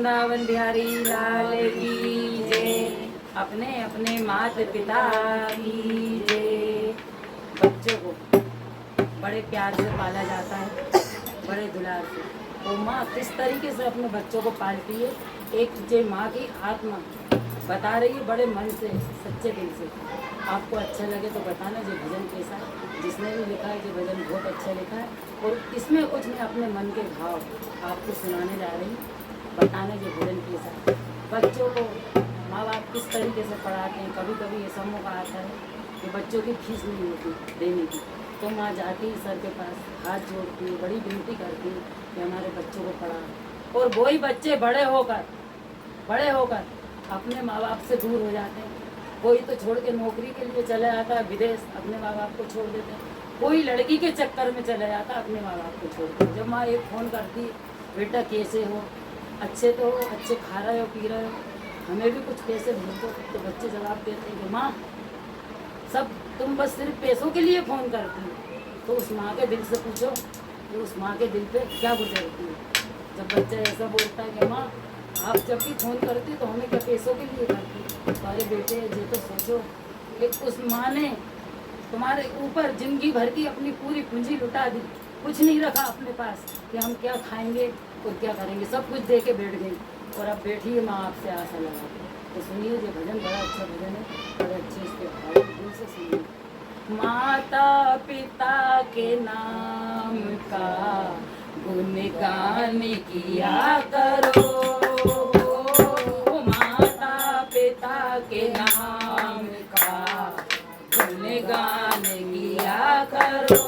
वृंदावन बिहारी लाल की जय। अपने अपने माता पिता की जय। बच्चों को बड़े प्यार से पाला जाता है, बड़े दुलार से। तो माँ किस तरीके से अपने बच्चों को पालती है, एक जो माँ की आत्मा बता रही है बड़े मन से, सच्चे दिल से। आपको अच्छा लगे तो बताना जो भजन कैसा है। जिसने भी लिखा है जो भजन बहुत अच्छा लिखा है, और इसमें कुछ मैं अपने मन के भाव आपको सुनाने जा रही हूँ। बताना जो भजन कैसा है। बच्चों को माँ बाप किस तरीके से पढ़ाते हैं। कभी कभी ऐसा मौका आता है कि बच्चों की फीस नहीं होती देने की, तो माँ जाती है सर के पास, हाथ जोड़ती है, बड़ी विनती करती है कि हमारे बच्चों को पढ़ा। और वही बच्चे बड़े होकर अपने माँ बाप से दूर हो जाते हैं। कोई तो छोड़ के नौकरी के लिए चला जाता है विदेश, अपने माँ बाप को छोड़ देते हैं। कोई लड़की के चक्कर में चला जाता है, अपने माँ बाप को छोड़ के। जब माँ एक फ़ोन करती, बेटा कैसे हो, अच्छे तो हो, अच्छे खा रहे हो, पी रहे हो, हमें भी कुछ पैसे भेज दो, तो बच्चे जवाब देते हैं कि माँ सब तुम बस सिर्फ पैसों के लिए फ़ोन करती हो। तो उस माँ के दिल से पूछो कि उस माँ के दिल पे क्या गुजरती है। जब बच्चा ऐसा बोलता है कि माँ आप जब भी फ़ोन करती तो हमें क्या पैसों के लिए करती। तुम्हारे बेटे ये तो सोचो कि उस माँ ने तुम्हारे ऊपर जिंदगी भर की अपनी पूरी पूंजी लुटा दी, कुछ नहीं रखा अपने पास कि हम क्या खाएंगे और क्या करेंगे, सब कुछ दे के बैठ गई। और अब बैठी है माँ आपसे आशा लगा के। तो सुनिए ये भजन बड़ा अच्छा भजन है, बड़े अच्छे इसके भाव दिल से सुनिए। माता पिता के नाम का गुणगान किया करो, माता पिता के नाम का गुणगान किया करो।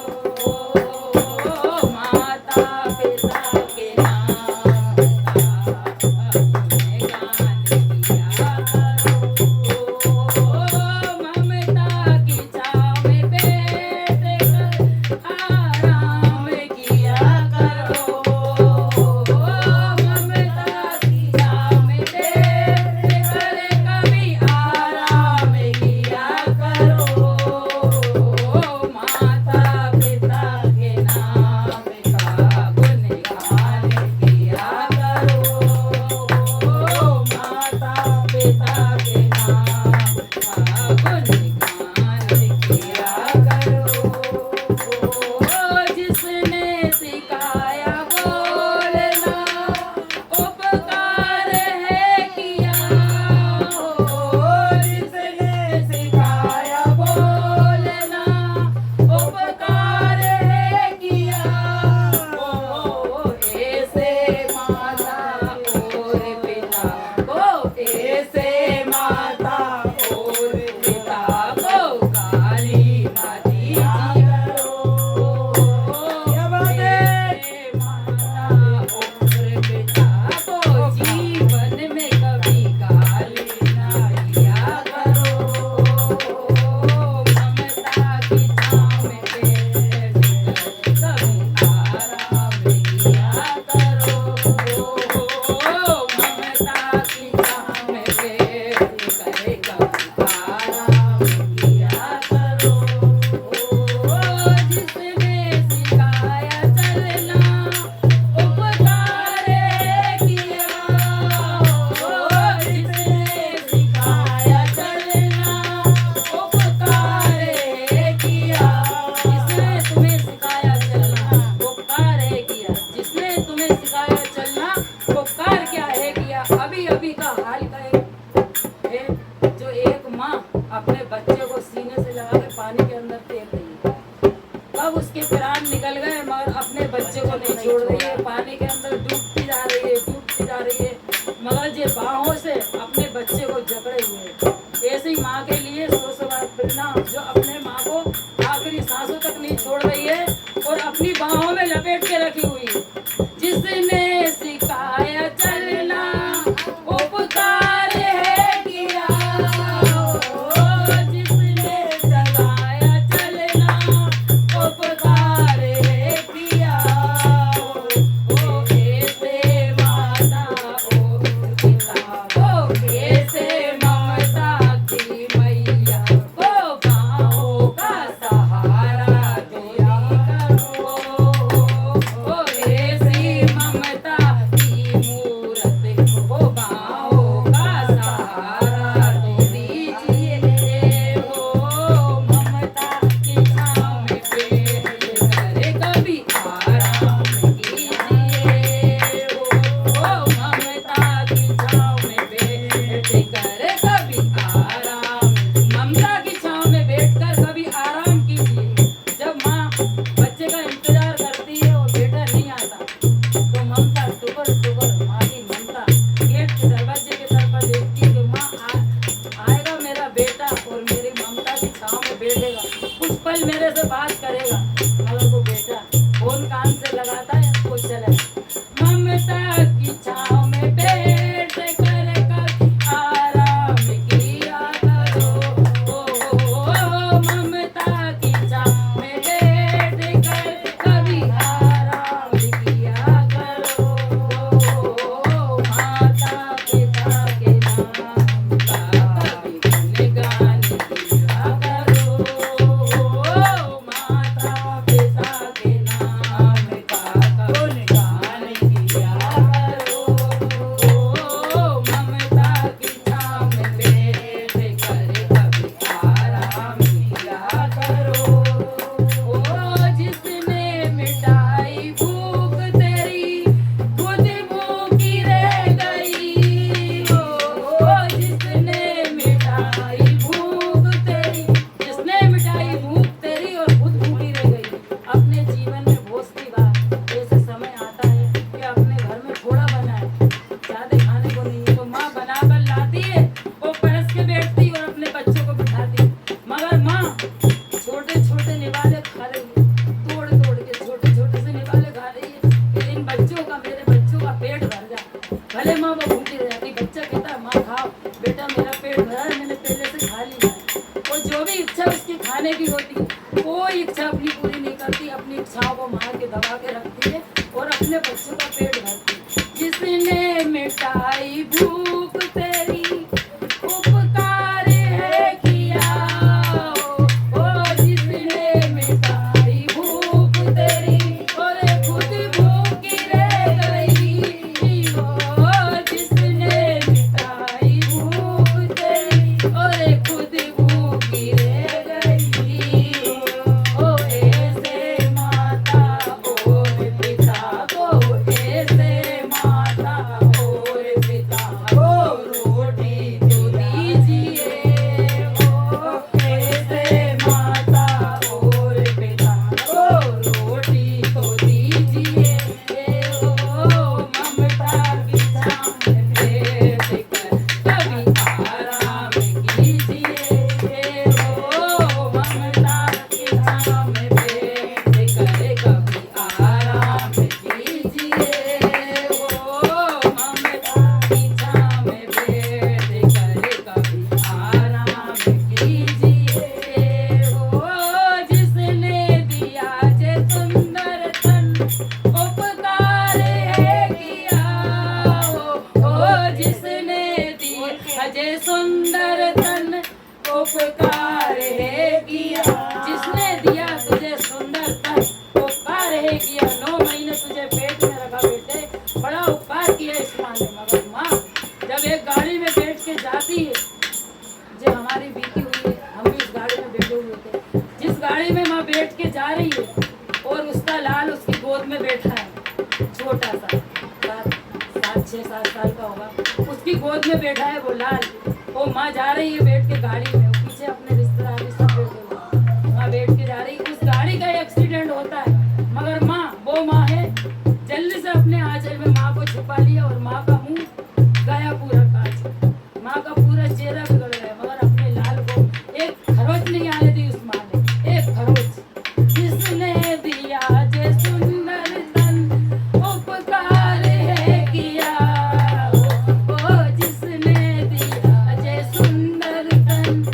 अपने बच्चे को सीने से लगा के पानी के अंदर फेंक रही है। अब उसके प्राण निकल गए मगर अपने बच्चे को नहीं छोड़ रही है। पानी के अंदर डूबती जा रही है मगर ये बाहों से अपने बच्चे को जकड़े हुए है। ऐसी माँ के लिए प्रणाम जो अपने माँ को आखिरी सांसों तक नहीं छोड़ रही है और अपनी बाहों में लपेट के रखी हुई है। जिसने सिखाया चलना उपकार भूखी रह जाती। बच्चा कहता है माँ खाओ, बेटा मेरा पेट भरा है, मैंने पहले से खा लिया है। और जो भी इच्छा उसकी खाने की होती, कोई इच्छा अपनी पूरी नहीं करती, अपनी इच्छाओं को मार के दबा के रखती है और अपने बच्चों का पेट भरती है। जिसने मिटाई भूख तेरी उपकार है किया, ओ जिसने मिटाई भूख तेरी और खुद भूखी रह गई, ओ जिसने मिटाई भूख तेरी और खुद भूखी रह गई, ओ ऐसे माता और पिता को, ऐसे माता और पिता को रोटी तो दीजिए, ओ ऐसे माता और पिता को रोटी तो दीजिए, ओ ममता की छाँव में बैठ कर कभी आराम कीजिए, ओ ममता की छाँव में बैठ कर कभी आराम कीजिए, ओ ममता की छाँव में बैठ कर कभी आराम कीजिए, ओ जिसने दिया जे सुंदर तन उपकार है किया, ओ जिसने दिया जे सुंदर तन उपकार है किया, जिसने दिया तुझे सुंदर तन उपकार है किया। 9 महीने तुझे पेट में रखा बेटे, बड़ा उपकार किया इस माँ ने। मगर माँ जब एक गाड़ी में बैठ के जाती है, जो हमारी बीती हुई है, हम भी इस गाड़ी में बैठे हुए थे, जिस गाड़ी में माँ बैठ के जा रही है और उसका लाल उसकी गोद में बैठा है, छोटा सा 6-7 साल का होगा, उसकी गोद में बैठा है वो लाल, वो माँ जा रही है बैठ के गाड़ी में, पीछे अपने रिश्तेदार भी सब बैठे हुए, माँ बैठ के जा रही है। उस गाड़ी का एक्सीडेंट होता है, मगर माँ वो माँ है, जल्दी से अपने आंचल में माँ को छुपा लिया और माँ का मुंह गया पूरा कांच, माँ का पूरा चेहरा बिगड़ गया, मगर अपने लाल को एक खरोच नहीं आने दी उस माँ ने, एक खरोच। जिसने दिया जे सुंदर तन उपकार है किया, ओ जिसने दिया जे सुंदर तन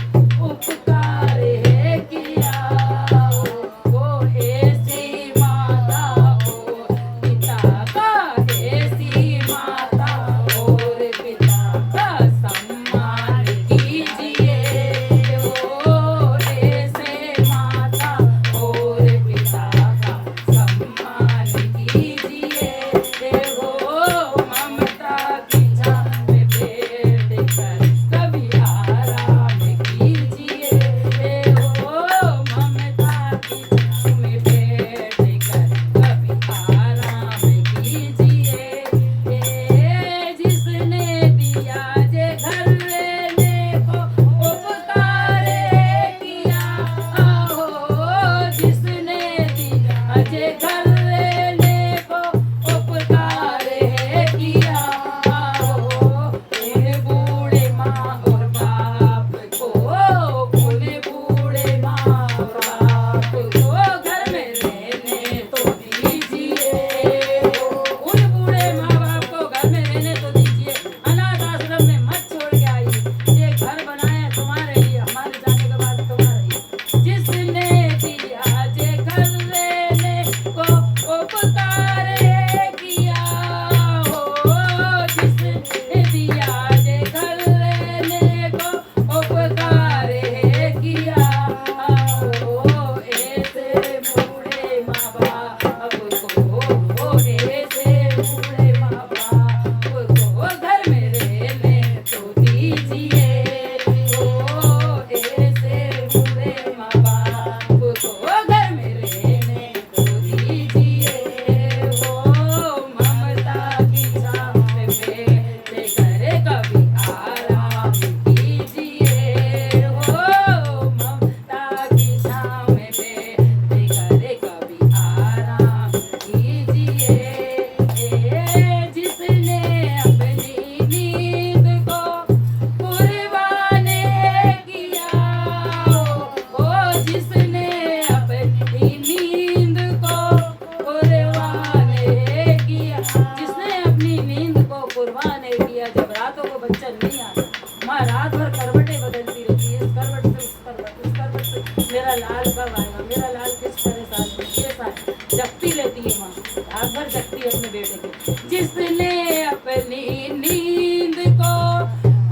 घबराहटों को बच्चा नहीं आता। माँ रात भर करवटें बदलती रहती है, इस करवट से उस करवट, उस करवट से मेरा लाल कब आएगा, मेरा लाल किस परेशान है, ये सारे जगती रहती है माँ, रात भर जगती है अपने बेटे के। जिसने अपनी नींद को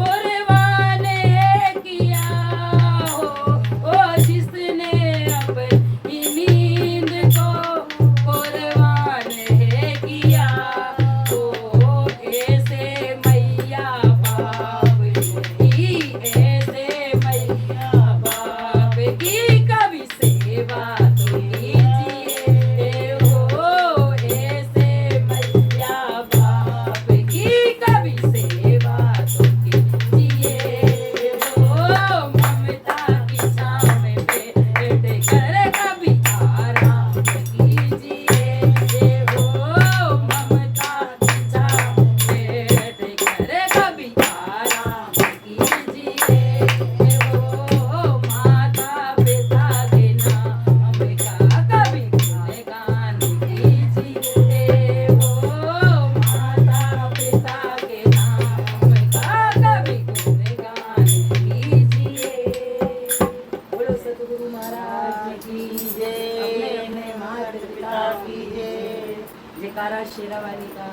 कुर्बान किया हो, ओ जिसने अपनी नींद को कुर्बान किया, तो ऐसे मैया बाप की, ऐसे मैया बाप की कभी सेवा तो कीजिए हो, ऐसे मैया बाप की कभी सेवा तो कीजिए हो। ममता की छाँव में बैठ कर कभी आराम कीजिए हो, ममता की छाँव में बैठ कर कभी आराम कीजिए हो। माता पिता के नाम का कभी गुणगान कीजिए हो, माता पिता के नाम का कभी गुणगान कीजिए। बोलो सतगुरु महाराज की जय, अपने अपने माता पिता की जय। जयकारा शेरा वाली का।